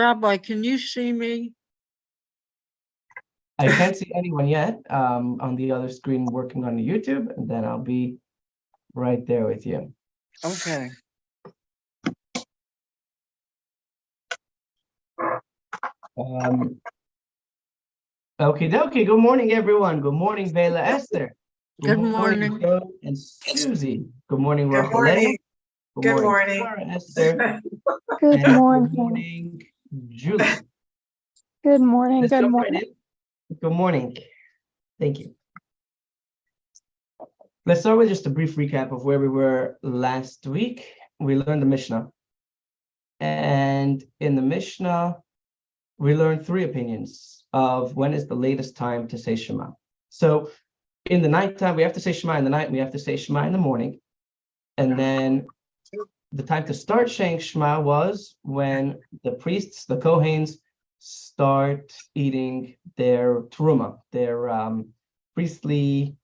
Rabbi, can you see me? I can't see anyone yet on the other screen working on the YouTube, and then I'll be right there with you. Okay. Okay. Good morning, everyone. Good morning, Vela Esther. Good morning. Joe and Susie. Good morning, Good Rachel. morning. Good morning. Sarah, Esther. Good And morning. Good morning, Julie. Good morning. Let's Good jump morning. right in. Good morning. Thank you. Let's start with just a brief recap of where we were last week. We learned the Mishnah. And in the Mishnah, we learned three opinions of when is the latest time to say Shema. So in the nighttime, we have to say Shema in the night, we have to say Shema in the morning. And then the time to start saying Shema was when the priests, the Kohens, start eating their teruma, their priestly,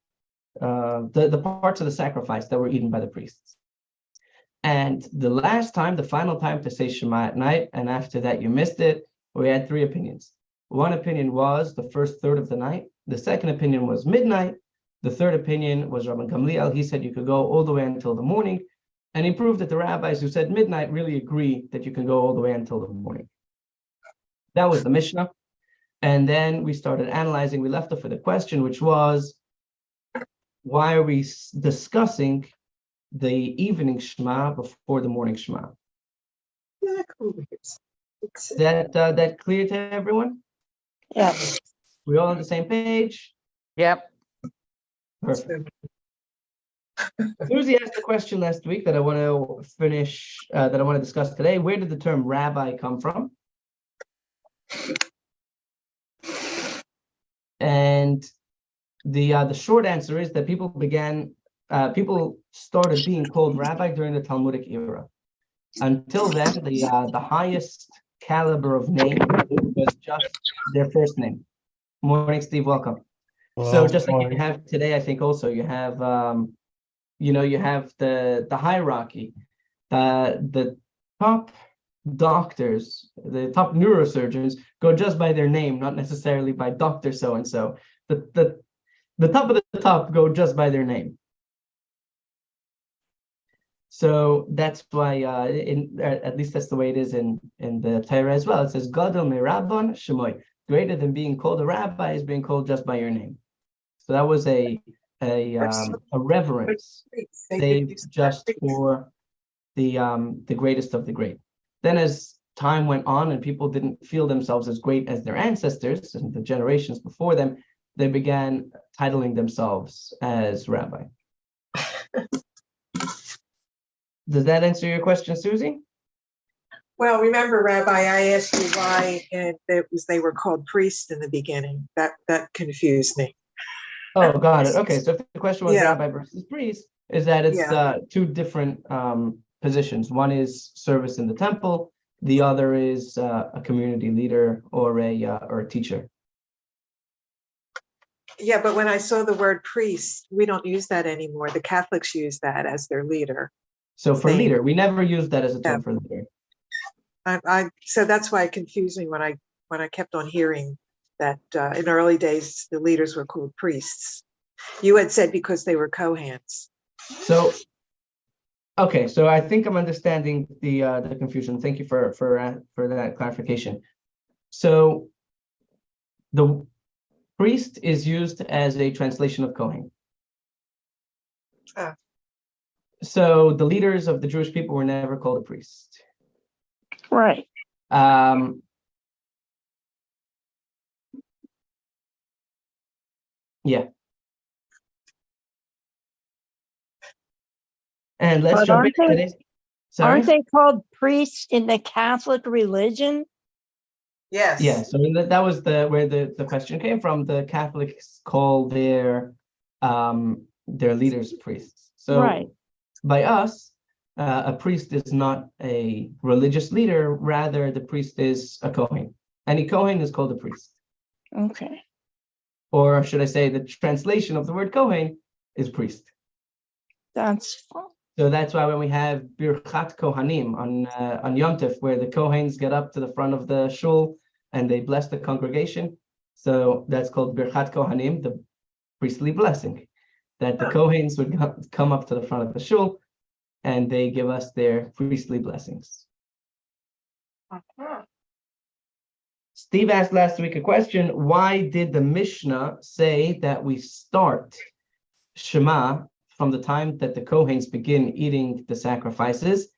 the parts of the sacrifice that were eaten by the priests. And the last time, the final time to say Shema at night, and after that you missed it, we had three opinions. One opinion was the first third of the night. The second opinion was midnight. The third opinion was Rabban Gamliel. He said you could go all the way until the morning. And he proved that the rabbis who said midnight really agree that you can go all the way until the morning. That was the Mishnah. And then we started analyzing. We left off with a question, which was, why are we discussing the evening Shema before the morning Shema? That clear to everyone? Yeah. We all on the same page? Yep. Perfect. Susie asked a question last week that I want to finish, that I want to discuss today. Where did the term rabbi come from? And the short answer is that people started being called rabbi during the Talmudic era. Until then, the highest caliber of name was just their first name. Morning, Steve. Welcome. So just like you have today, I think also you have you have the hierarchy. The top doctors, the top neurosurgeons go just by their name, not necessarily by Dr. So-and-so. The top of the top go just by their name. So that's why, at least that's the way it is in the Torah as well. It says, Gadol merabban shemoy. Greater than being called a rabbi is being called just by your name. So that was a reverence saved just for the greatest of the great. Then as time went on and people didn't feel themselves as great as their ancestors and the generations before them, they began titling themselves as rabbi. Does that answer your question, Susie? Well, remember, Rabbi, I asked you why they were called priests in the beginning. That confused me. Oh, got it. Okay, so if the question was Yeah. rabbi versus priest, is that it's two different positions. One is service in the temple. The other is a community leader or a teacher. Yeah, but when I saw the word priest, we don't use that anymore. The Catholics use that as their leader. So for Same. leader, we never used that as a term for leader. So that's why it confused me when I kept on hearing that in early days the leaders were called priests. You had said because they were Kohens. So, okay, so I think I'm understanding the confusion. Thank you for that clarification. So, the priest is used as a translation of Kohen. So the leaders of the Jewish people were never called a priest. Right. Yeah. And let's But jump into today's. Sorry? Aren't they called priests in the Catholic religion? Yes. Yeah, so that was where the question came from. The Catholics call their leaders priests. So Right. by us, a priest is not a religious leader. Rather, the priest is a Kohen. Any Kohen is called a priest. Okay. Or should I say the translation of the word Kohen is priest. That's So that's why when we have Birchat Kohanim on Yom Tov, where the Kohens get up to the front of the shul and they bless the congregation. So that's called Birchat Kohanim, the priestly blessing, that the Kohens would come up to the front of the shul and they give us their priestly blessings. Steve asked last week a question: why did the Mishnah say that we start Shema from the time that the Kohens begin eating the sacrifices?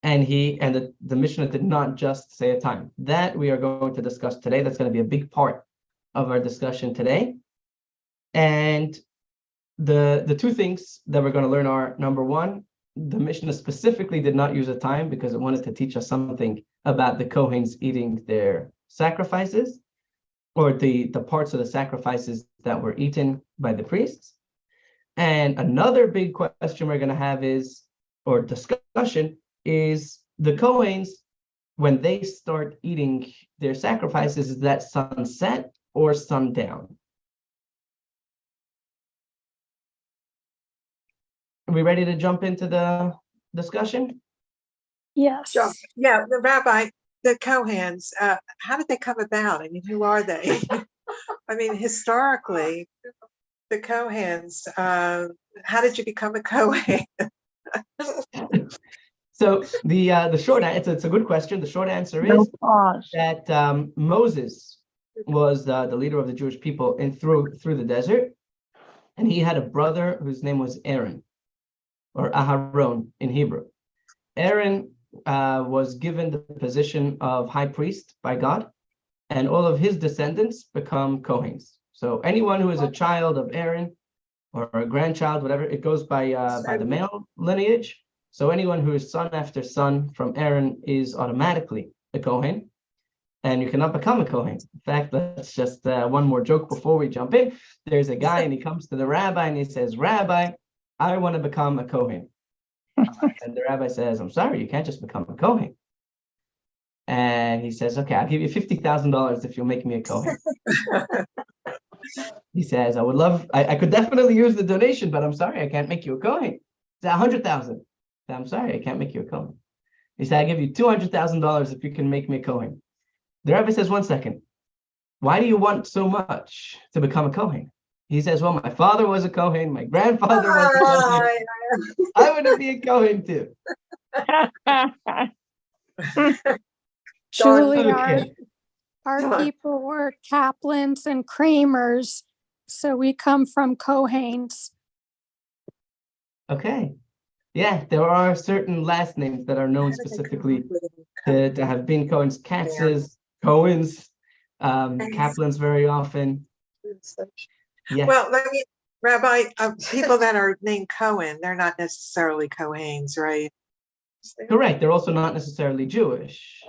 And the Mishnah did not just say a time. That we are going to discuss today. That's going to be a big part of our discussion today. And the two things that we're going to learn are, number one, the Mishnah specifically did not use a time because it wanted to teach us something about the Kohens eating their sacrifices, or the parts of the sacrifices that were eaten by the priests. And another big question we're going to have is, or discussion, is the Kohens, when they start eating their sacrifices, is that sunset or sundown? Are we ready to jump into the discussion? Yes. Sure. Yeah, the rabbi, the Kohens, how did they come about? I mean, who are they? I mean, historically, the Kohens, how did you become a Kohen? So the short answer, it's a good question. The short answer No is pause. that Moses was the leader of the Jewish people through the desert, and he had a brother whose name was Aaron, or Aharon in Hebrew. Aaron was given the position of high priest by God, and all of his descendants become Kohens. So anyone who is a child of Aaron or a grandchild, whatever, it goes by the male lineage. So anyone who is son after son from Aaron is automatically a Kohen, and you cannot become a Kohen. In fact, let's just one more joke before we jump in. There's a guy and he comes to the rabbi and he says, "Rabbi, I want to become a Kohen." And the rabbi says, "I'm sorry, you can't just become a Kohen." And he says, "Okay, I'll give you $50,000 if you'll make me a Kohen." He says, I could definitely use the donation, but I'm sorry, I can't make you a Kohen. He said, $100,000. I'm sorry, I can't make you a Kohen. He said, "I'll give you $200,000 if you can make me a Kohen." The rabbi says, "1 second. Why do you want so much to become a Kohen?" He says, "Well, my father was a Kohen, my grandfather was a Kohen. I want to be a Kohen too." Julie, Okay. our people were Kaplans and Kramers, so we come from Kohens. Okay. Yeah, there are certain last names that are known specifically to have been Cohen's. Katzes, Cohens, Kaplans very often. Yes. Well, Rabbi, people that are named Cohen, they're not necessarily Kohens, right? Correct. They're also not necessarily Jewish.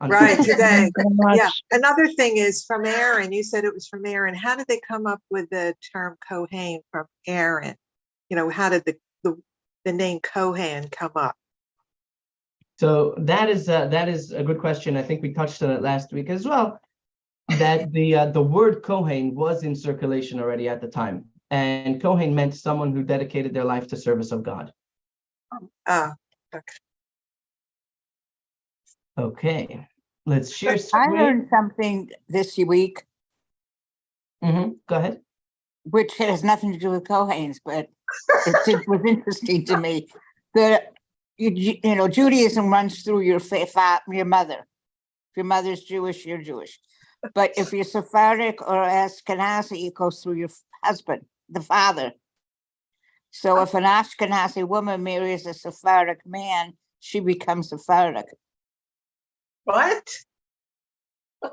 Right, today. Very much. Yeah. Another thing is from Aaron. You said it was from Aaron. How did they come up with the term Kohen from Aaron? You know, how did the name Kohen come up? So that is a good question. I think we touched on it last week as well. That the word Kohen was in circulation already at the time, and Kohen meant someone who dedicated their life to service of God. Oh, okay. Okay, let's share I screen. learned something this week, Go ahead. which has nothing to do with Kohens, but it was interesting to me. You know, Judaism runs through your mother. If your mother's Jewish, you're Jewish. But if you're Sephardic or Ashkenazi, it goes through your husband, the father. So if an Ashkenazi woman marries a Sephardic man, she becomes Sephardic. What?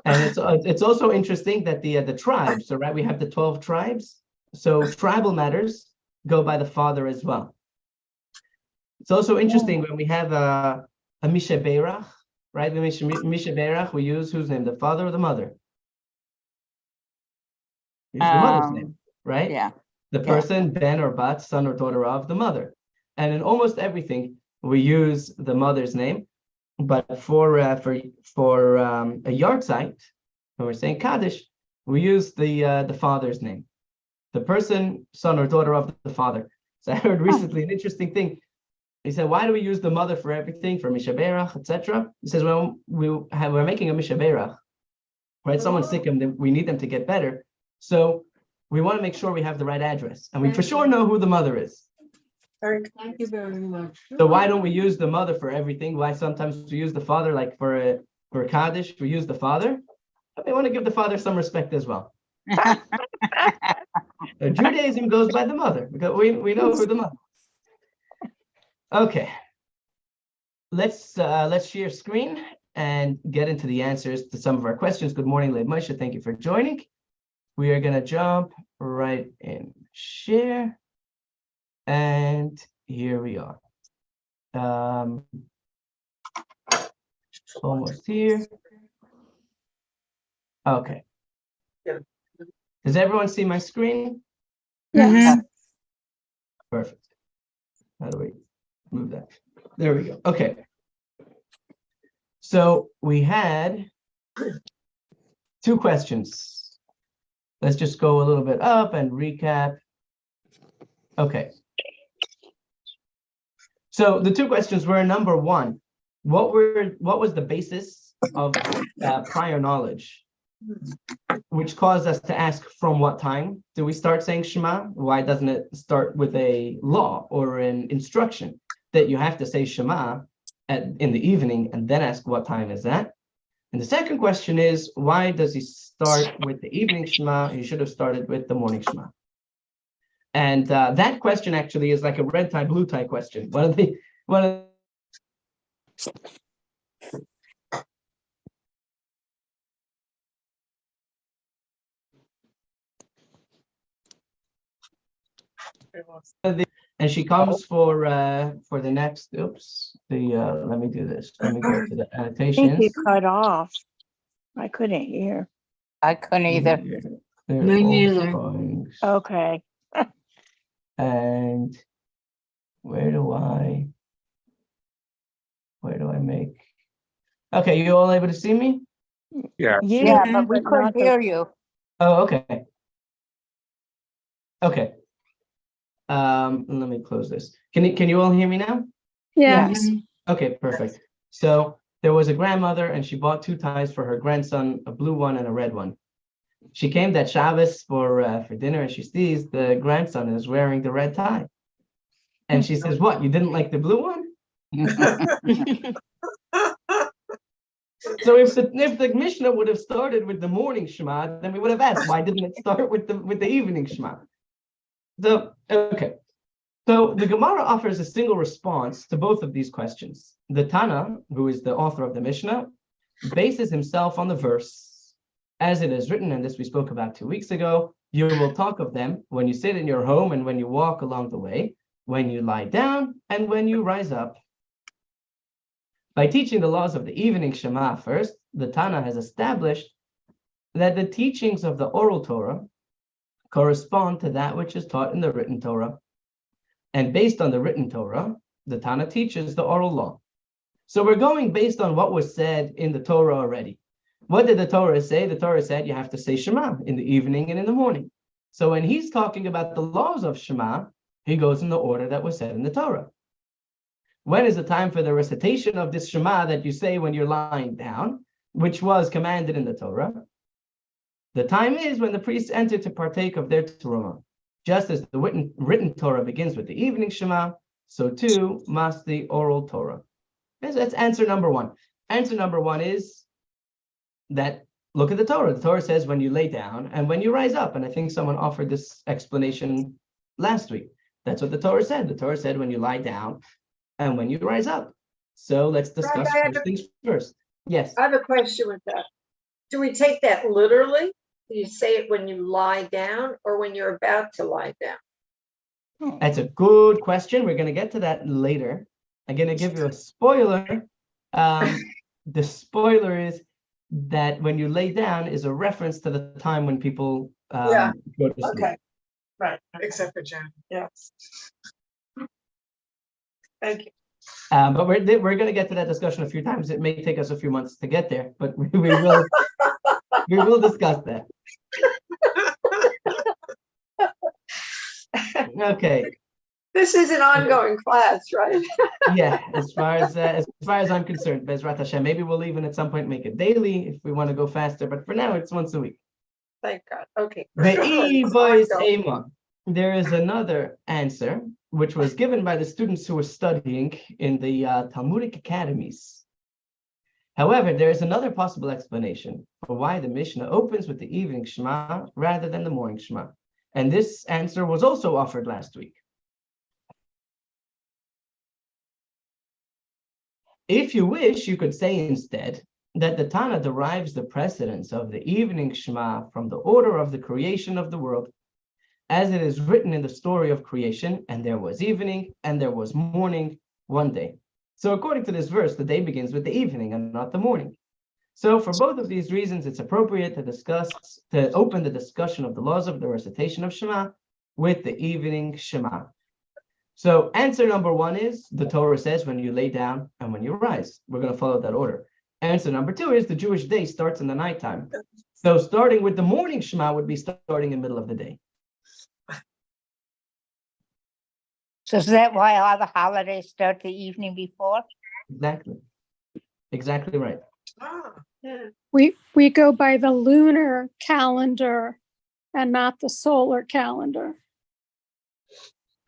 And it's also interesting that the tribes, so right, we have the 12 tribes. So tribal matters go by the father as well. It's also interesting when we have a Misha Beirach, right? The Misha Beirach, we use whose name? The father or the mother? Use the mother's name, right? Yeah. The person, ben or bat, son or daughter of the mother. And in almost everything, we use the mother's name. But for a yard site, when we're saying Kaddish, we use the father's name, the person, son or daughter of the father. So I heard recently an interesting thing. He said, why do we use the mother for everything, for mishaberach, etc.? He says, well, we're making a mishaberach, right? Someone's sick and we need them to get better. So we want to make sure we have the right address, and we for sure know who the mother is. Thank you very much. So why don't we use the mother for everything? Why sometimes we use the father, like for a Kaddish, we use the father? But we want to give the father some respect as well. Judaism goes by the mother because we know who the mother is. Okay. Let's share screen and get into the answers to some of our questions. Good morning, Leib Moshe. Thank you for joining. We are going to jump right in share. And here we are. Almost here. Okay. Does everyone see my screen? Yes. Perfect. How do we move that? There we go. Okay. So we had 2 questions. Let's just go a little bit up and recap. Okay. So the 2 questions were, number 1, what was the basis of prior knowledge, which caused us to ask from what time do we start saying Shema? Why doesn't it start with a law or an instruction that you have to say Shema in the evening and then ask what time is that? And the second question is, why does he start with the evening Shema? He should have started with the morning Shema. And that question actually is like a red tie, blue tie question. One of the and she comes for the next. Oops. Let me do this. Let me go to the I think you annotations. cut off. I couldn't hear. I couldn't either. Me neither. Okay. And where do I make? Okay, you all able to see me? Yeah, but we not couldn't the- hear you. Oh, okay. Okay. Let me close this. Can you all hear me now? Yes. Okay, perfect. So there was a grandmother and she bought 2 ties for her grandson, a blue one and a red one. She came that Shabbos for dinner and she sees the grandson is wearing the red tie. And she says, what, you didn't like the blue one? So if the Mishnah would have started with the morning Shema, then we would have asked, why didn't it start with the evening Shema? So, okay. So the Gemara offers a single response to both of these questions. The Tana, who is the author of the Mishnah, bases himself on the verse, as it is written, and this we spoke about 2 weeks ago, you will talk of them when you sit in your home and when you walk along the way, when you lie down and when you rise up. By teaching the laws of the evening Shema first, the Tana has established that the teachings of the oral Torah correspond to that which is taught in the written Torah. And based on the written Torah, the Tana teaches the oral law. So we're going based on what was said in the Torah already. What did the Torah say? The Torah said you have to say Shema in the evening and in the morning. So when he's talking about the laws of Shema, he goes in the order that was said in the Torah. When is the time for the recitation of this Shema that you say when you're lying down, which was commanded in the Torah? The time is when the priests enter to partake of their terumah. Just as the written Torah begins with the evening Shema, so too must the oral Torah. Okay, so that's answer number 1. Answer number 1 is that look at the Torah. The Torah says when you lay down and when you rise up. And I think someone offered this explanation last week. That's what the Torah said. The Torah said when you lie down and when you rise up. So let's discuss first things first. Yes. I have a question with that. Do we take that literally? Do you say it when you lie down or when you're about to lie down? That's a good question. We're going to get to that later. I'm going to give you a spoiler. The spoiler is that when you lay down is a reference to the time when people go to sleep. Okay. Right, except for Jen. Yes. Thank you. But we're going to get to that discussion a few times. It may take us a few months to get there, but we will discuss that. Okay. This is an ongoing class, right? Yeah, as far as I'm concerned, Bezrat Hashem, maybe we'll even at some point make it daily if we want to go faster. But for now, it's once a week. Thank God. Okay. Ve'i It's bois ongoing. ema. There is another answer, which was given by the students who were studying in the Talmudic academies. However, there is another possible explanation for why the Mishnah opens with the evening Shema rather than the morning Shema. And this answer was also offered last week. If you wish, you could say instead that the Tana derives the precedence of the evening Shema from the order of the creation of the world, as it is written in the story of creation, and there was evening and there was morning one day. So according to this verse, the day begins with the evening and not the morning. So for both of these reasons, it's appropriate to open the discussion of the laws of the recitation of Shema with the evening Shema. So answer number one is, the Torah says when you lay down and when you rise. We're going to follow that order. Answer number two is, the Jewish day starts in the nighttime. So starting with the morning Shema would be starting in the middle of the day. So is that why all the holidays start the evening before? Exactly. Exactly right. Ah, Yeah. We go by the lunar calendar and not the solar calendar.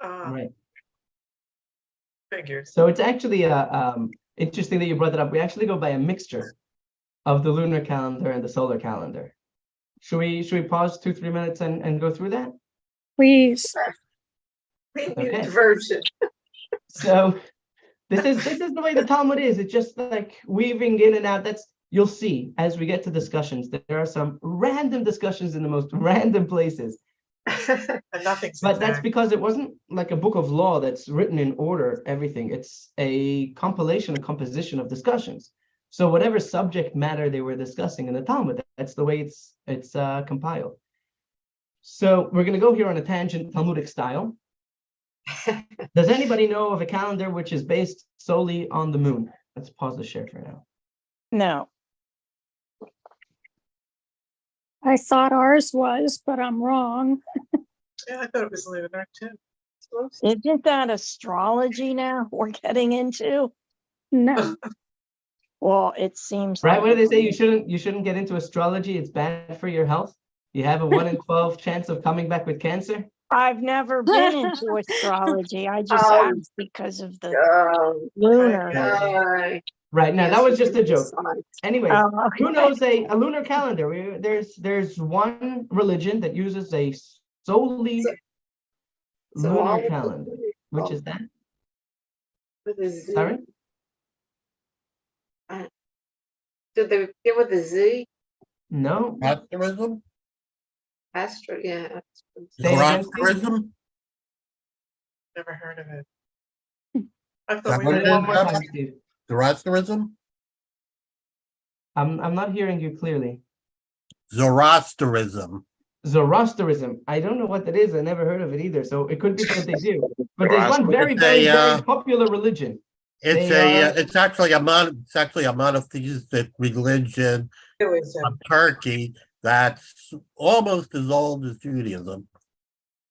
Right. Figures. So it's actually interesting that you brought that up. We actually go by a mixture of the lunar calendar and the solar calendar. Should we pause 2-3 minutes and go through that? Please. We need Okay. diversion. So this is the way the Talmud is. It's just like weaving in and out. You'll see as we get to discussions that there are some random discussions in the most random places. And nothing's But that's exact. because it wasn't like a book of law that's written in order, everything. It's a compilation, a composition of discussions. So whatever subject matter they were discussing in the Talmud, that's the way it's compiled. So we're going to go here on a tangent, Talmudic style. Does anybody know of a calendar which is based solely on the moon? Let's pause the share for now. No. I thought ours was, but I'm wrong. Yeah, I thought it was lunar too. Isn't that astrology now we're getting into? No. Well, it seems Right? like What do they it. say? You shouldn't get into astrology. It's bad for your health. You have a 1 in 12 chance of coming back with cancer. I've never been into astrology. I just Oh, asked because of the Oh, lunar. God. Right now, that was just a joke. Anyways, Oh, who okay. knows a lunar calendar? There's one religion that uses a solely So lunar all- calendar. Which is that? With a Z. Sorry? Did they get with a Z? No. Asterism? Astro, yeah. Say it again, Steve. Zoroastrianism? Never heard of it. I Is thought that we what Say it it were one is? more time, Steve. Zoroastrianism? I'm not hearing you clearly. Zoroastrianism. Zoroastrianism. I don't know what that is. I never heard of it either. So it could be that they do. But there's one very, It's very, a, very popular religion. It's actually a monotheistic religion Hinduism. of Turkey that's almost as old as Judaism.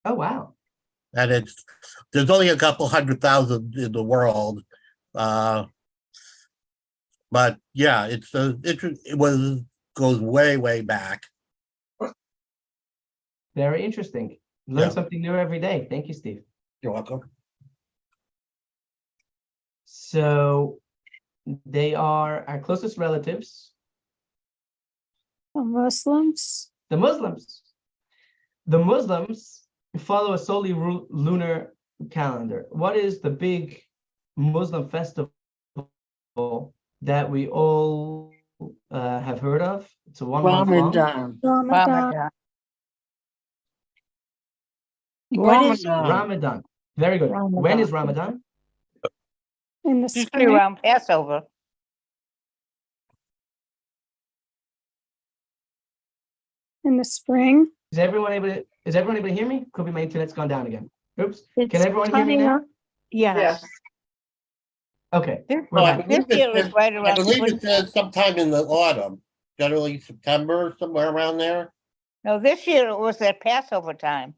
Oh, wow. And there's only a couple 100,000 in the world. But yeah, goes way, way back. Very interesting. Learn Yeah. something new every day. Thank you, Steve. You're welcome. So they are our closest relatives, The Muslims. the Muslims. The Muslims follow a solely lunar calendar. What is the big Muslim festival that we all have heard of? It's a 1 month long. Ramadan. Ramadan. Ramadan. What is Ramadan. Ramadan. Very good. Ramadan. When is Ramadan? In the Usually spring. around Passover. In the spring. Is everyone able to hear me? Could be my internet's gone down again. Oops. It's Can everyone hear me coming now? up? Yes. Okay. This We're back. this year was right I around. believe it says sometime in the autumn, generally September, somewhere around there. No, this year it was at Passover time.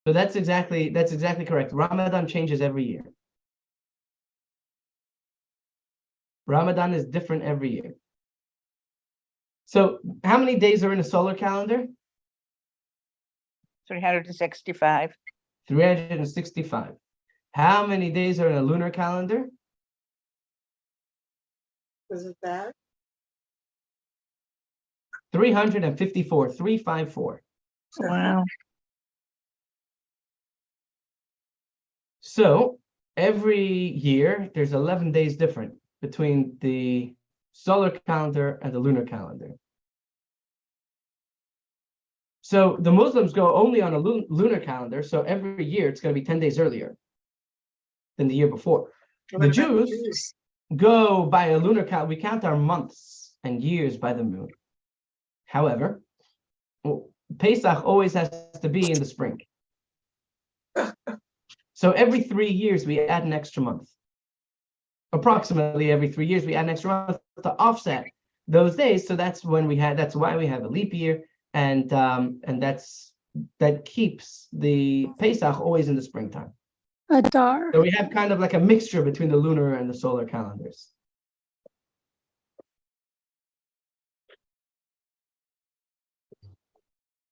So that's exactly correct. Ramadan changes every year. Ramadan is different every year. So how many days are in a solar calendar? 365. 365. How many days are in a lunar calendar? Was it that? 354, 354. Wow. So every year, there's 11 days different between the solar calendar and the lunar calendar. So the Muslims go only on a lunar calendar, so every year it's going to be 10 days earlier than the year before. What The about Jews go by a lunar calendar. We count our months and years by the moon. However, Pesach always has to be in the spring. So every 3 years, we add an extra month. Approximately every 3 years, we add an extra month to offset those days. So that's why we have a leap year, and that keeps the Pesach always in the springtime. Adar. So we have kind of like a mixture between the lunar and the solar calendars.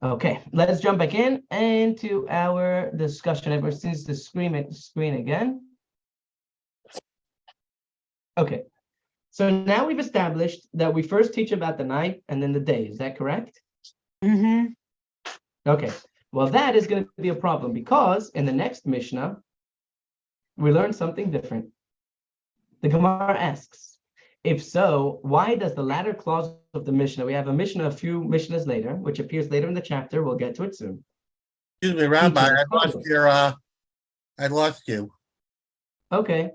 Okay, let's jump back into our discussion. Everyone sees the screen again. Okay, so now we've established that we first teach about the night and then the day. Is that correct? Mm-hmm. Okay, well, that is going to be a problem because in the next Mishnah, we learn something different. The Gemara asks, if so, why does the latter clause of the Mishnah, we have a Mishnah a few Mishnahs later, which appears later in the chapter, we'll get to it soon. Excuse me, Rabbi, Teacher, I lost you. Okay.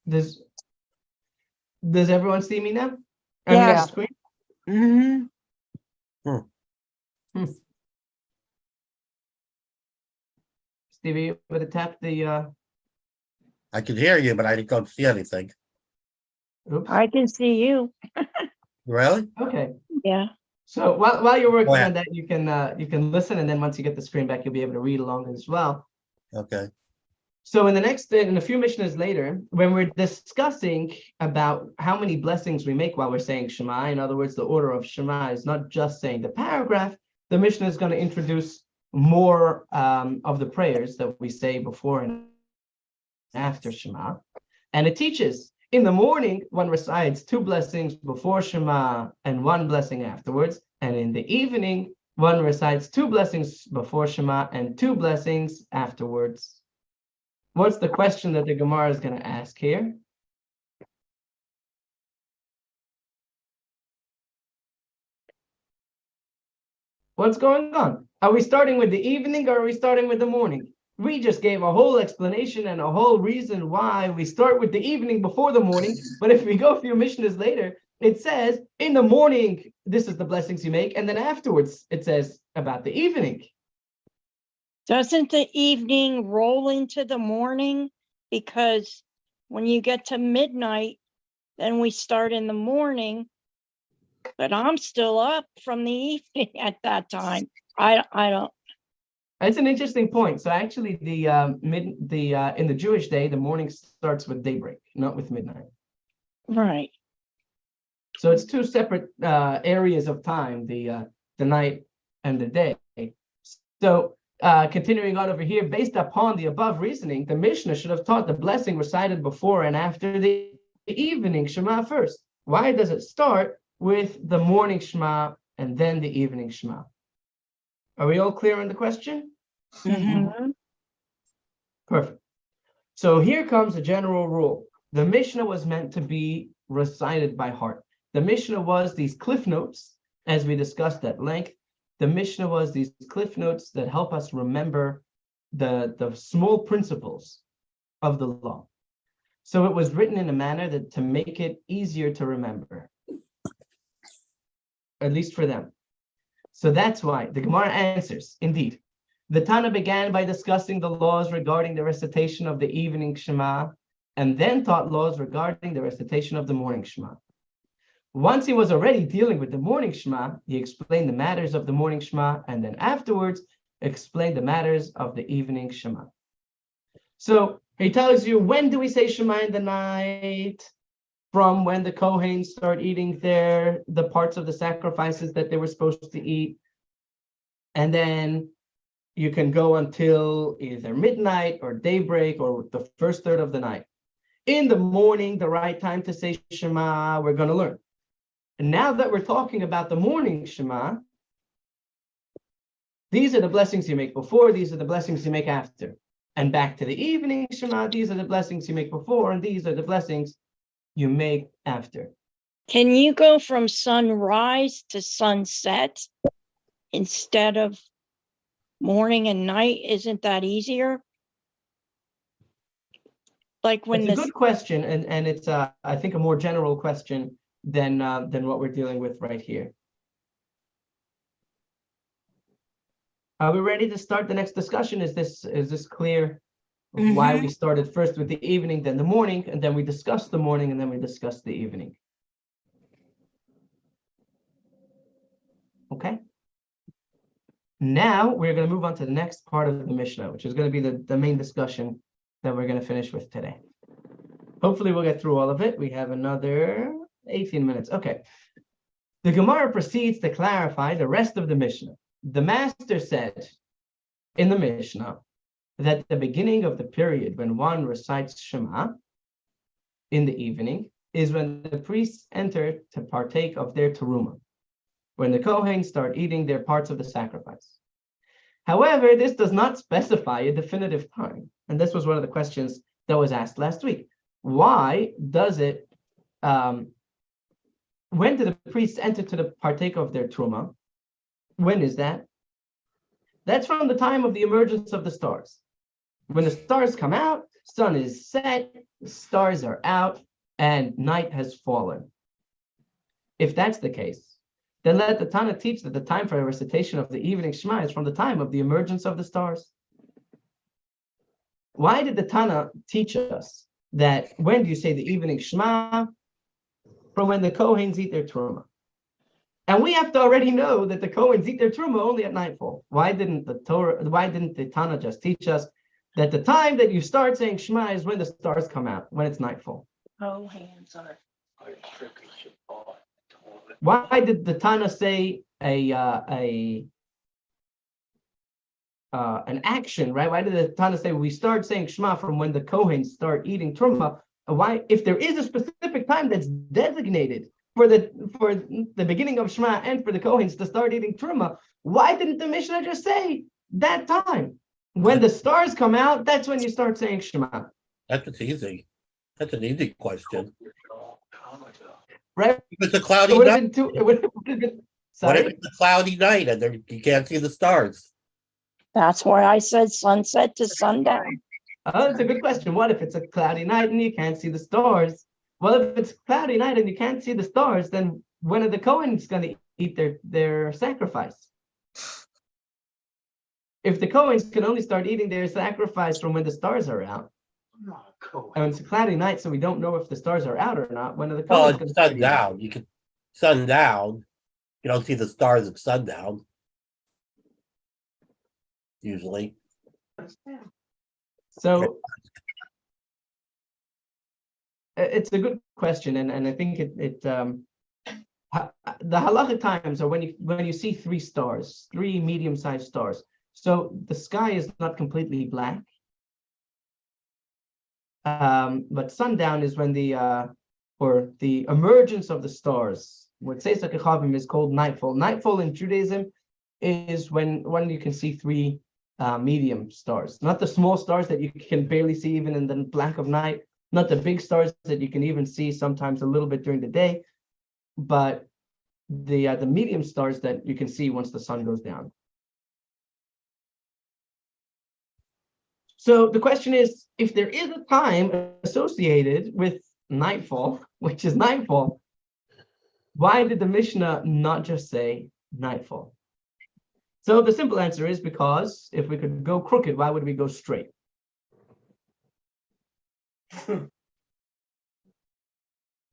Does everyone see me now? Yeah. On the screen? Mm-hmm. Stevie, you want to tap the, I can hear you, but I don't see anything. oops. I can see you. Really? Okay. Yeah. So while you're working Go ahead. on that, you can listen, and then once you get the screen back, you'll be able to read along as well. Okay. So in a few Mishnahs later, when we're discussing about how many blessings we make while we're saying Shema, in other words, the order of Shema is not just saying the paragraph, the Mishnah is going to introduce more of the prayers that we say before and after Shema. And it teaches, in the morning, one recites 2 blessings before Shema and 1 blessing afterwards. And in the evening, one recites 2 blessings before Shema and 2 blessings afterwards. What's the question that the Gemara is going to ask here? What's going on? Are we starting with the evening or are we starting with the morning? We just gave a whole explanation and a whole reason why we start with the evening before the morning. But if we go a few Mishnahs later, it says in the morning, this is the blessings you make. And then afterwards, it says about the evening. Doesn't the evening roll into the morning? Because when you get to midnight, then we start in the morning. But I'm still up from the evening at that time. I don't. It's an interesting point. So actually, in the Jewish day, the morning starts with daybreak, not with midnight. Right. So it's 2 separate areas of time, the night and the day. So continuing on over here, based upon the above reasoning, the Mishnah should have taught the blessing recited before and after the evening Shema first. Why does it start with the morning Shema and then the evening Shema? Are we all clear on the question? Mhm. Perfect. So here comes a general rule. The Mishnah was meant to be recited by heart. The Mishnah was these cliff notes, as we discussed at length. The Mishnah was these cliff notes that help us remember the small principles of the law. So it was written in a manner that to make it easier to remember, at least for them. So that's why the Gemara answers, indeed. The Tana began by discussing the laws regarding the recitation of the evening Shema, and then taught laws regarding the recitation of the morning Shema. Once he was already dealing with the morning Shema, he explained the matters of the morning Shema, and then afterwards, explain the matters of the evening Shema. So he tells you, when do we say Shema in the night? From when the Kohanes start eating the parts of the sacrifices that they were supposed to eat. And then you can go until either midnight or daybreak or the first third of the night. In the morning, the right time to say Shema, we're going to learn. And now that we're talking about the morning Shema, these are the blessings you make before, these are the blessings you make after. And back to the evening Shema, these are the blessings you make before, and these are the blessings you make after. Can you go from sunrise to sunset instead of morning and night? Isn't that easier? Like when It's a good question, and it's I think a more general question than what we're dealing with right here. Are we ready to start the next discussion? Is this clear? Why we started first with the evening, then the morning, and then we discussed the morning, and then we discussed the evening. Okay. Now we're going to move on to the next part of the Mishnah, which is going to be the main discussion that we're going to finish with today. Hopefully we'll get through all of it. We have another 18 minutes. Okay. The Gemara proceeds to clarify the rest of the Mishnah. The master said in the Mishnah that the beginning of the period when one recites Shema in the evening is when the priests enter to partake of their teruma, when the Kohanes start eating their parts of the sacrifice. However, this does not specify a definitive time. And this was one of the questions that was asked last week. Why does it, when do the priests enter to partake of their teruma? When is that? That's from the time of the emergence of the stars. When the stars come out, sun is set, the stars are out, and night has fallen. If that's the case, then let the Tana teach that the time for a recitation of the evening Shema is from the time of the emergence of the stars. Why did the Tana teach us that when do you say the evening Shema? From when the Kohanes eat their teruma. And we have to already know that the Kohanes eat their teruma only at nightfall. Why didn't the Tana just teach us that the time that you start saying Shema is when the stars come out, when it's nightfall? Kohanes are. Why did the Tana say an action, right? Why did the Tana say we start saying Shema from when the Kohanes start eating teruma? Why, if there is a specific time that's designated for the beginning of Shema and for the Kohanes to start eating teruma, why didn't the Mishnah just say that time? When the stars come out, that's when you start saying Shema. That's easy. That's an easy question. Right? If it's a cloudy It would night, have been what if sorry? it's a cloudy night and you can't see the stars? That's why I said sunset to sundown. Oh, that's a good question. What if it's a cloudy night and you can't see the stars? Well, if it's a cloudy night and you can't see the stars, then when are the Kohanes going to eat their sacrifice? If the Kohanes can only start eating their sacrifice from when the stars are out, and it's a cloudy night, so we don't know if the stars are out or not, when are the Kohanes Well, going to it's start eating? sundown. You can sundown. You don't see the stars at sundown. Usually. So it's a good question, and I think the halachic times are when you see three medium-sized stars. So the sky is not completely black, but sundown is when the emergence of the stars. What Seisach Echavim is called nightfall. Nightfall in Judaism is when you can see three medium stars, not the small stars that you can barely see even in the black of night, not the big stars that you can even see sometimes a little bit during the day, but the medium stars that you can see once the sun goes down. So the question is, if there is a time associated with nightfall, which is nightfall, why did the Mishnah not just say nightfall? So the simple answer is because if we could go crooked, why would we go straight?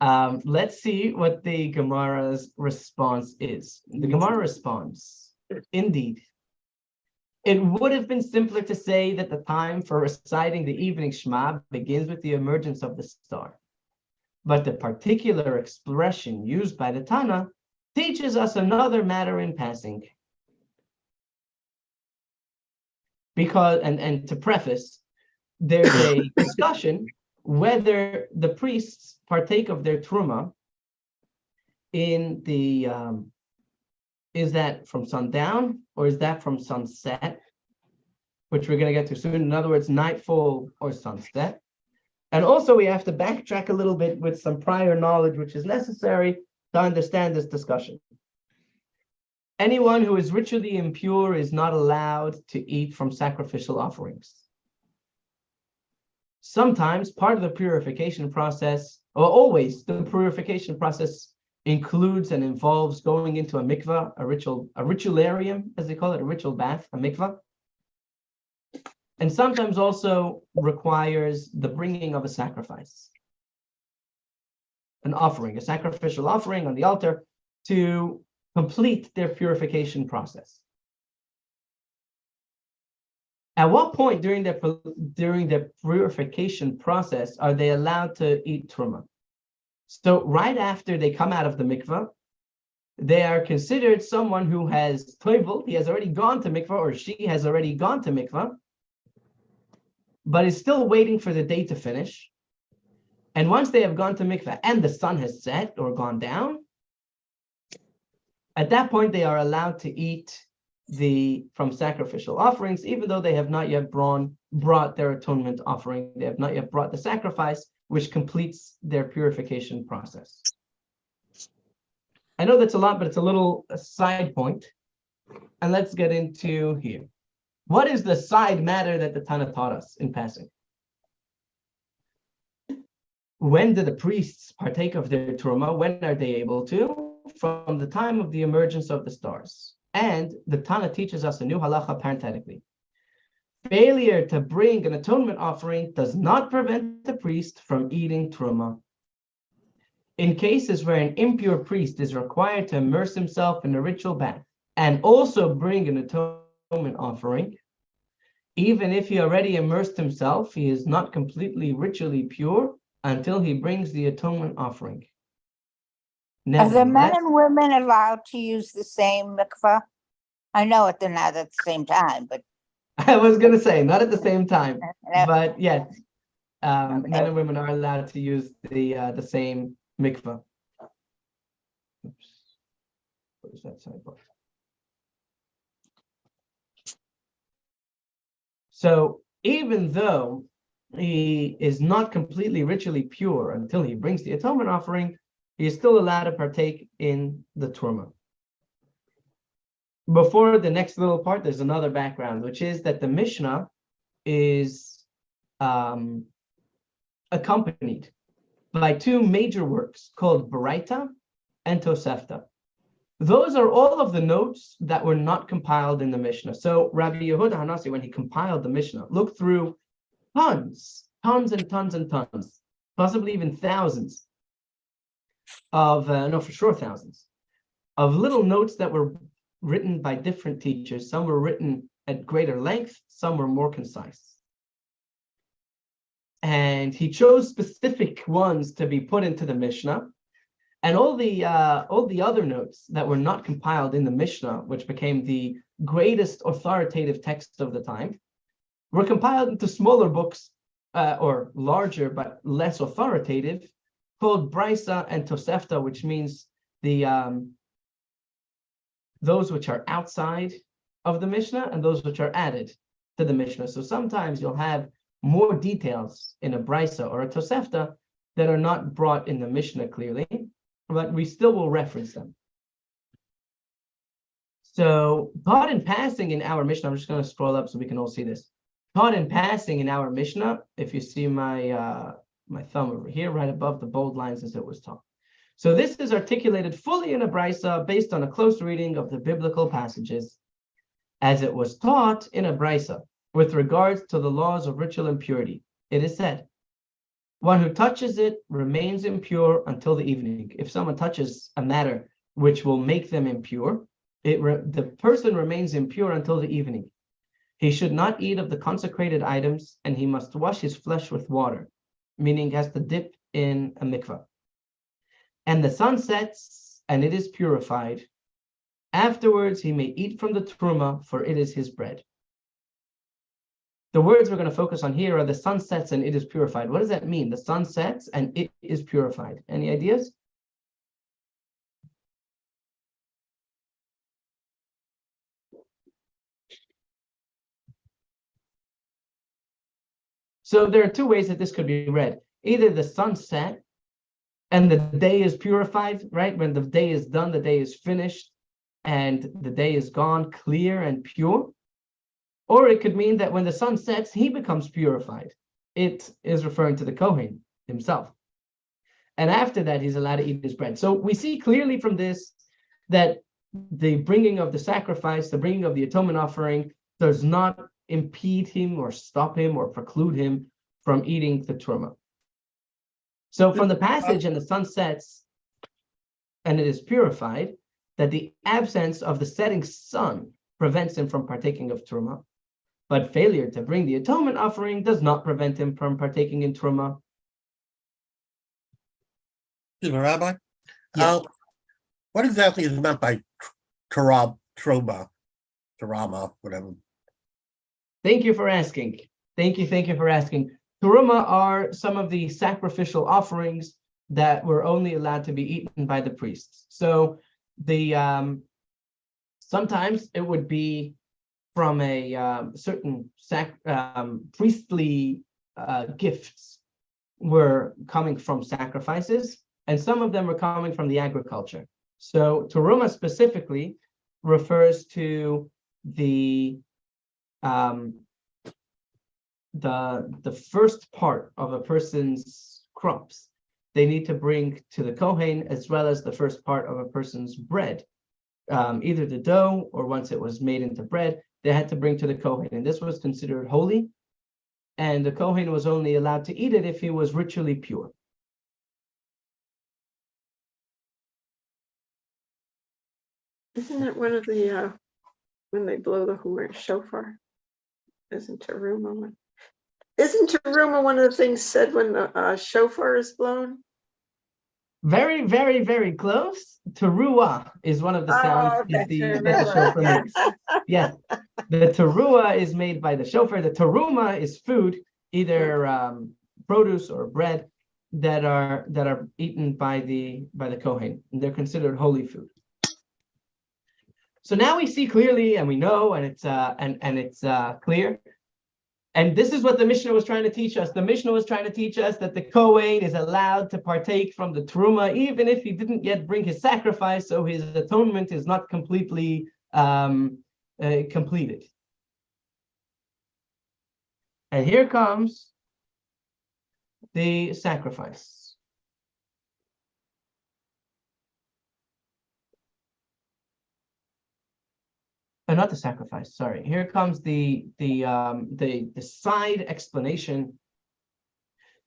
Let's see what the Gemara's response is. The Gemara responds, indeed, It would have been simpler to say that the time for reciting the evening Shema begins with the emergence of the star. But the particular expression used by the Tana teaches us another matter in passing. Because, and to preface, there's a discussion whether the priests partake of their truma in the, is that from sundown or is that from sunset, which we're going to get to soon. In other words, nightfall or sunset. And also we have to backtrack a little bit with some prior knowledge, which is necessary to understand this discussion. Anyone who is ritually impure is not allowed to eat from sacrificial offerings. Sometimes part of the purification process, or always the purification process, includes and involves going into a mikvah, a ritualarium, as they call it, a ritual bath, a mikvah. And sometimes also requires the bringing of a sacrifice, an offering, a sacrificial offering on the altar to complete their purification process. At what point during their purification process are they allowed to eat truma? So right after they come out of the mikvah, they are considered someone who has toivel, he has already gone to mikvah, or she has already gone to mikvah, but is still waiting for the day to finish. And once they have gone to mikvah and the sun has set or gone down, at that point they are allowed to eat from sacrificial offerings, even though they have not yet brought their atonement offering. They have not yet brought the sacrifice, which completes their purification process. I know that's a lot, but it's a side point. And let's get into here. What is the side matter that the Tana taught us in passing? When do the priests partake of their truma? When are they able to? From the time of the emergence of the stars. And the Tana teaches us a new halacha parenthetically. Failure to bring an atonement offering does not prevent the priest from eating truma. In cases where an impure priest is required to immerse himself in a ritual bath and also bring an atonement offering, even if he already immersed himself, he is not completely ritually pure until he brings the atonement offering. Are the men Nevertheless, and women allowed to use the same mikvah? I know it, they're not at the same time, but I was going to say, not at the same time, uh, but yes, Okay. men and women are allowed to use the same mikvah. Oops. What is that sidebar? So even though he is not completely ritually pure until he brings the atonement offering, he is still allowed to partake in the truma. Before the next little part, there's another background, which is that the Mishnah is accompanied by two major works called Baraita and Tosefta. Those are all of the notes that were not compiled in the Mishnah. So Rabbi Yehuda Hanasi, when he compiled the Mishnah, looked through tons and tons, possibly even thousands of, no, for sure thousands, of little notes that were written by different teachers. Some were written at greater length, some were more concise. And he chose specific ones to be put into the Mishnah. And all the other notes that were not compiled in the Mishnah, which became the greatest authoritative text of the time, were compiled into smaller books, or larger but less authoritative, called Brisa and Tosefta, which means those which are outside of the Mishnah and those which are added to the Mishnah. So sometimes you'll have more details in a Brisa or a Tosefta that are not brought in the Mishnah clearly, but we still will reference them. So, taught in passing in our Mishnah, I'm just going to scroll up so we can all see this. Taught in passing in our Mishnah, if you see my my thumb over here, right above the bold lines as it was taught. So this is articulated fully in a Brisa based on a close reading of the biblical passages, as it was taught in a Brisa with regards to the laws of ritual impurity. It is said, one who touches it remains impure until the evening. If someone touches a matter which will make them impure, the person remains impure until the evening. He should not eat of the consecrated items, and he must wash his flesh with water, meaning he has to dip in a mikvah. And the sun sets, and it is purified. Afterwards, he may eat from the truma, for it is his bread. The words we're going to focus on here are the sun sets and it is purified. What does that mean? The sun sets and it is purified. Any ideas? So there are two ways that this could be read. Either the sun set and the day is purified, right? When the day is done, the day is finished, and the day is gone clear and pure. Or it could mean that when the sun sets, he becomes purified. It is referring to the Kohen himself. And after that, he's allowed to eat his bread. So we see clearly from this that the bringing of the sacrifice, the bringing of the atonement offering, does not impede him or stop him or preclude him from eating the truma. So from the passage, and the sun sets and it is purified, that the absence of the setting sun prevents him from partaking of truma, but failure to bring the atonement offering does not prevent him from partaking in truma. Rabbi? Yes. What exactly is meant by truma, whatever? Thank you for asking. Thank you for asking. Teruma are some of the sacrificial offerings that were only allowed to be eaten by the priests. So the sometimes it would be from a certain priestly gifts were coming from sacrifices, and some of them were coming from the agriculture. So teruma specifically refers to the first part of a person's crops. They need to bring to the Kohen, as well as the first part of a person's bread, either the dough or once it was made into bread, they had to bring to the Kohen, and this was considered holy, and the Kohen was only allowed to eat it if he was ritually pure. Isn't that one of the, when they blow the horn, shofar? Isn't teruma one? Isn't teruma one of the things said when the shofar is blown? Very, very, very close. Teruah is one of the sounds that the shofar makes. Yes, the teruah is made by the shofar. The teruma is food, either produce or bread, that are eaten by the Kohen, and they're considered holy food. So now we see clearly, and we know, and it's clear. And this is what the Mishnah was trying to teach us. The Mishnah was trying to teach us that the Kohen is allowed to partake from the Teruma, even if he didn't yet bring his sacrifice, so his atonement is not completely completed. And here comes the sacrifice. Not the sacrifice, sorry. Here comes the side explanation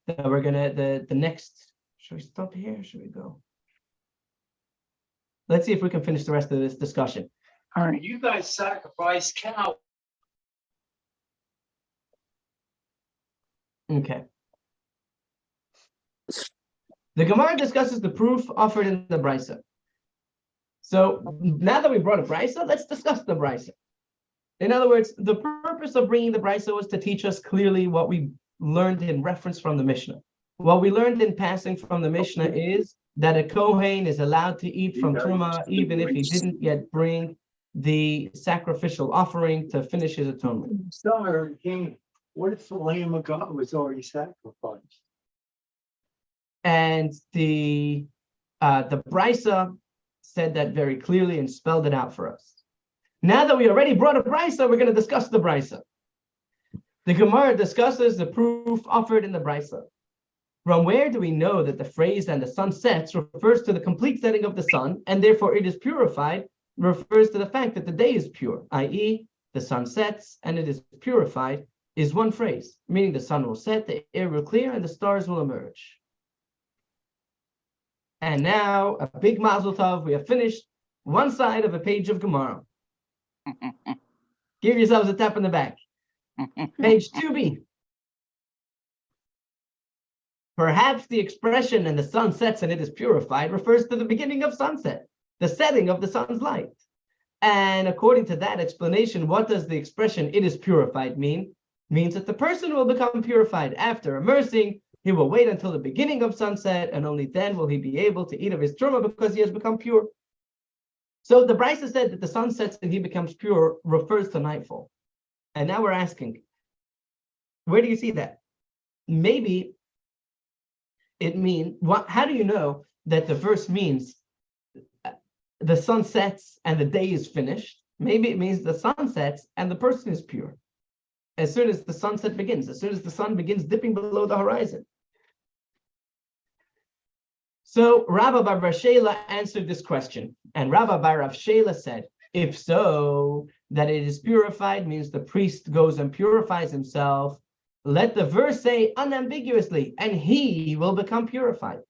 that we're gonna, the next, should we stop here? Should we go? Let's see if we can finish the rest of this discussion. All right. You guys sacrifice cow. Okay. The Gemara discusses the proof offered in the Brisa. So now that we brought a Brisa, let's discuss the Brisa. In other words, the purpose of bringing the Brisa was to teach us clearly what we learned in reference from the Mishnah. What we learned in passing from the Mishnah is that a Kohen is allowed to eat from Truma even if he didn't yet bring the sacrificial offering to finish his atonement. Sorry, King. What if the Lamb of God was already sacrificed? And the Brisa said that very clearly and spelled it out for us. Now that we already brought a Brisa, we're going to discuss the Brisa. The Gemara discusses the proof offered in the Brisa. From where do we know that the phrase "and the sun sets" refers to the complete setting of the sun, and therefore it is purified, refers to the fact that the day is pure, i.e., the sun sets and it is purified, is one phrase, meaning the sun will set, the air will clear, and the stars will emerge. And now, a big mazel tov, we have finished one side of a page of Gemara. Give yourselves a tap on the back. Page 2B. Perhaps the expression "and the sun sets and it is purified" refers to the beginning of sunset, the setting of the sun's light. And according to that explanation, what does the expression "it is purified" mean? Means that the person will become purified after immersing. He will wait until the beginning of sunset, and only then will he be able to eat of his truma because he has become pure. So the Brisa said that the sun sets and he becomes pure refers to nightfall. And now we're asking, where do you see that? Maybe it means, how do you know that the verse means the sun sets and the day is finished? Maybe it means the sun sets and the person is pure. As soon as the sunset begins, as soon as the sun begins dipping below the horizon. So Rabbi Bar Shela answered this question, and Rabbi Bar Shela said, if so, that it is purified means the priest goes and purifies himself. Let the verse say unambiguously, and he will become purified.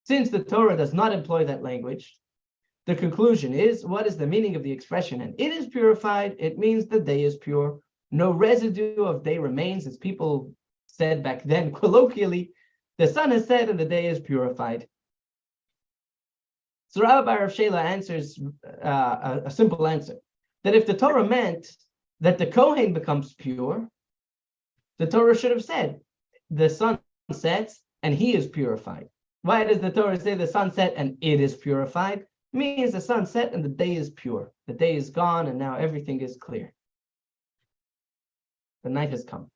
Since the Torah does not employ that language, the conclusion is, what is the meaning of the expression? And it is purified, it means the day is pure. No residue of day remains, as people said back then, colloquially, the sun has set and the day is purified. So Rabbi Rav Shela answers a simple answer, that if the Torah meant that the Kohen becomes pure, the Torah should have said, the sun sets and he is purified. Why does the Torah say the sun set and it is purified? It means the sun set and the day is pure. The day is gone and now everything is clear. The night has come.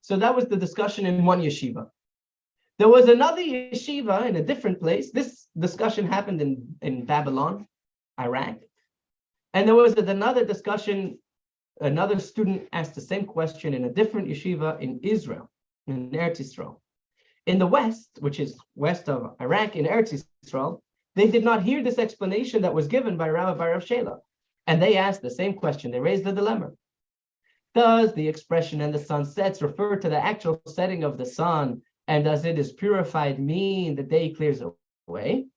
So that was the discussion in one yeshiva. There was another yeshiva in a different place. This discussion happened in Babylon, Iraq. And there was another discussion. Another student asked the same question in a different yeshiva in Israel, in Eretz Yisrael. In the west, which is west of Iraq, in Eretz Yisrael, they did not hear this explanation that was given by Rabbi Bar Rav Shela. And they asked the same question. They raised the dilemma. Does the expression "and the sun sets" refer to the actual setting of the sun, and does "it is purified" mean the day clears away?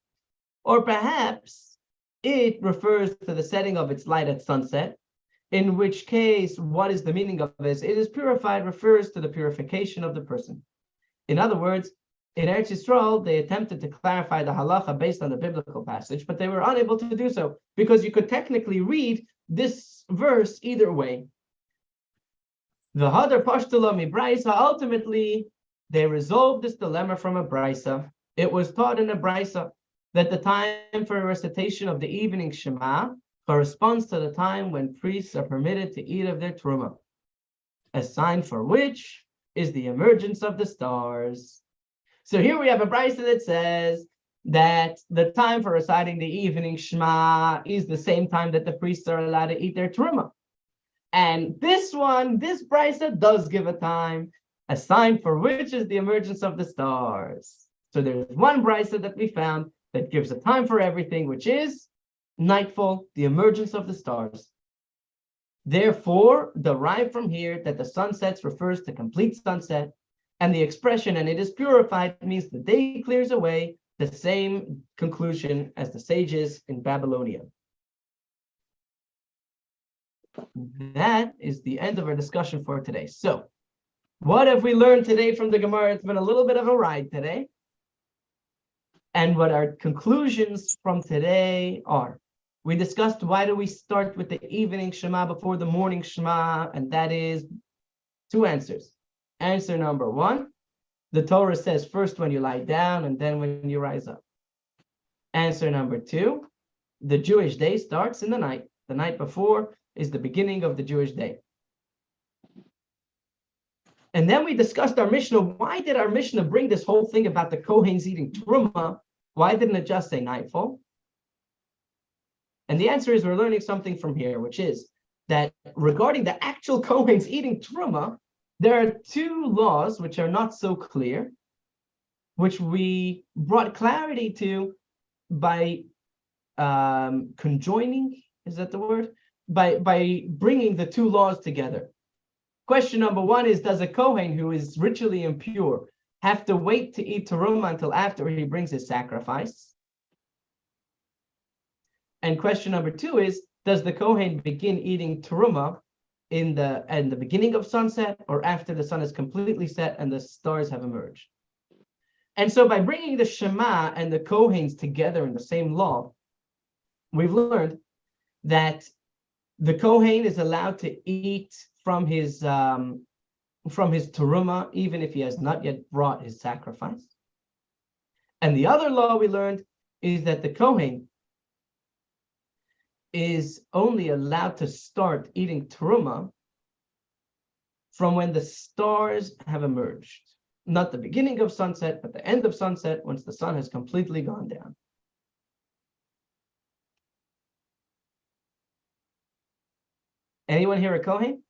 Or perhaps it refers to the setting of its light at sunset, in which case, what is the meaning of this? "It is purified" refers to the purification of the person. In other words, in Eretz Yisrael, they attempted to clarify the halacha based on the biblical passage, but they were unable to do so because you could technically read this verse either way. The Hadar Pashtula mi Braisa, ultimately, they resolved this dilemma from a Braisa. It was taught in a Braisa that the time for recitation of the evening Shema corresponds to the time when priests are permitted to eat of their truma, a sign for which is the emergence of the stars. So here we have a Braisa that says that the time for reciting the evening Shema is the same time that the priests are allowed to eat their truma. And this Braisa does give a time, a sign for which is the emergence of the stars. So there's one Braisa that we found that gives a time for everything, which is nightfall, the emergence of the stars. Therefore, derive from here that the sunsets refers to complete sunset, and the expression "and it is purified" means the day clears away, the same conclusion as the sages in Babylonia. That is the end of our discussion for today. So, what have we learned today from the Gemara? It's been a little bit of a ride today. And what our conclusions from today are. We discussed why do we start with the evening Shema before the morning Shema, and that is two answers. Answer number one, the Torah says first when you lie down and then when you rise up. Answer number two, the Jewish day starts in the night. The night before is the beginning of the Jewish day. And then we discussed our Mishnah. Why did our Mishnah bring this whole thing about the Kohanes eating truma? Why didn't it just say nightfall? And the answer is we're learning something from here, which is that regarding the actual Kohanes eating truma, there are two laws which are not so clear, which we brought clarity to by conjoining, is that the word? By bringing the two laws together. Question number one is, does a Kohen who is ritually impure have to wait to eat teruma until after he brings his sacrifice? And question number 2 is, does the Kohen begin eating teruma in the beginning of sunset or after the sun is completely set and the stars have emerged? And so by bringing the Shema and the Kohens together in the same law, we've learned that the Kohen is allowed to eat from his teruma, even if he has not yet brought his sacrifice. And the other law we learned is that the Kohen is only allowed to start eating teruma from when the stars have emerged. Not the beginning of sunset, but the end of sunset, once the sun has completely gone down. Anyone here a Kohen?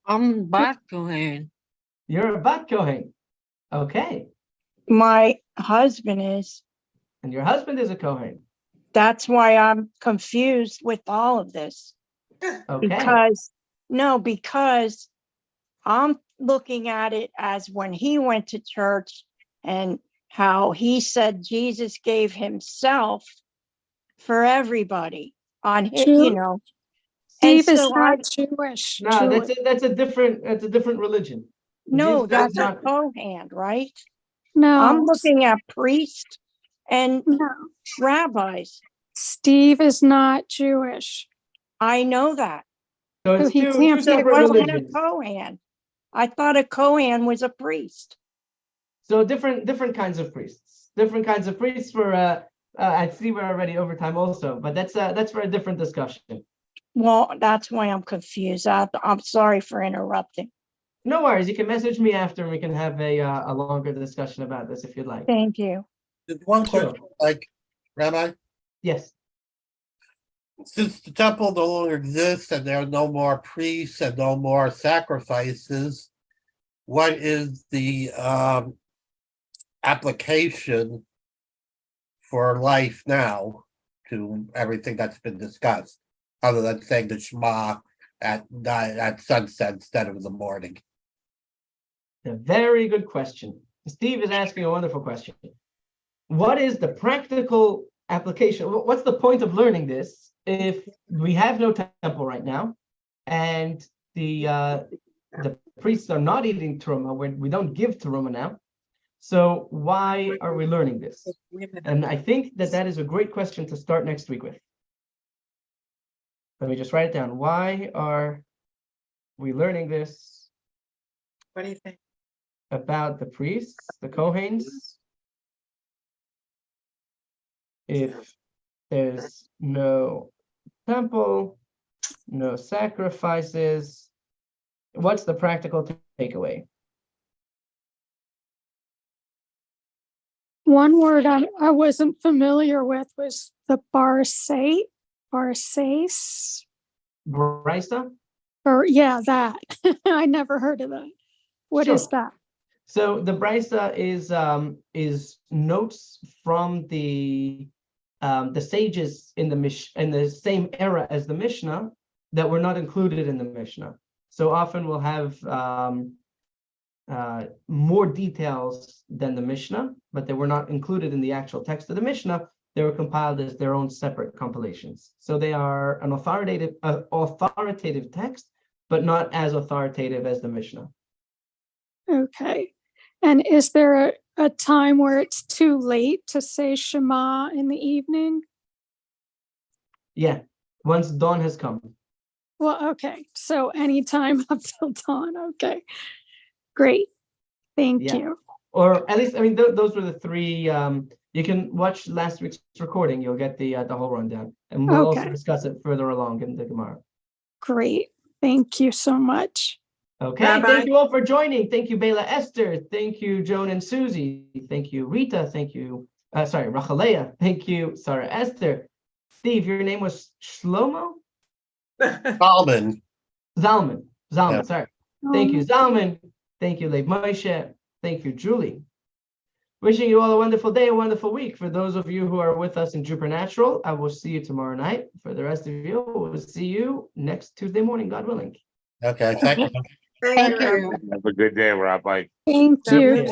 I'm Bat Kohen. You're a Bat Kohen. Okay. My husband is. And your husband is a Kohen. That's why I'm confused with all of this. Okay. Because I'm looking at it as when he went to church and how he said Jesus gave himself for everybody on his, Jew- Steve is so not Jewish. No, Jewish. that's a different religion. no, Judaism that's is a not- Kohen, right? No, I'm looking at priest and no. rabbis. Steve is not Jewish. I know that. So it's he two can't be separate It wasn't a religions. Kohen. I thought a Kohen was a priest. So different kinds of priests. Different kinds of priests for I see we're already over time also, but that's for a different discussion. Well, that's why I'm confused. I'm sorry for interrupting. No worries. You can message me after and we can have a longer discussion about this if you'd like. Thank you. Just one Sure. question, like, Rabbi, Yes. since the temple no longer exists and there are no more priests and no more sacrifices, what is the application for life now to everything that's been discussed, other than saying the Shema at sunset instead of in the morning? A very good question. Steve is asking a wonderful question. What is the practical application? What's the point of learning this if we have no temple right now and the priests are not eating teruma? We don't give teruma now. So why are we learning this? And I think that is a great question to start next week with. Let me just write it down. Why are we learning this? What do you think? About the priests, the Kohens, if there's no temple, no sacrifices, what's the practical takeaway? One word I wasn't familiar with was the barsate, barsace, Brisa? or yeah, that. I never heard of that. What is Sure. that? So the Brisa is notes from the sages in the same era as the Mishnah that were not included in the Mishnah. So often we'll have more details than the Mishnah, but they were not included in the actual text of the Mishnah. They were compiled as their own separate compilations. So they are an authoritative text, but not as authoritative as the Mishnah. Okay. And is there a time where it's too late to say Shema in the evening? Yeah, once dawn has come. Well, okay. So anytime up till dawn. Okay. Great. Thank Yeah. you. Or at least, I mean, those were the three. You can watch last week's recording. You'll get the whole rundown. And we'll also Okay. discuss it further along in the Gemara. Great. Thank you so much. Okay, Rabbi? thank you all for joining. Thank you, Bela Esther. Thank you, Joan and Susie. Thank you, Rita. Thank you, Rachalea. Thank you, Sarah Esther. Steve, your name was Shlomo? Solomon, Zalman, Yeah. sorry. Thank you, Zalman. Thank you, Leib Moshe. Thank you, Julie. Wishing you all a wonderful day, a wonderful week. For those of you who are with us in Supernatural, I will see you tomorrow night. For the rest of you, we'll see you next Tuesday morning, God willing. okay, thank you. Thank you. Have a good day, Rabbi. Thank God you. bless.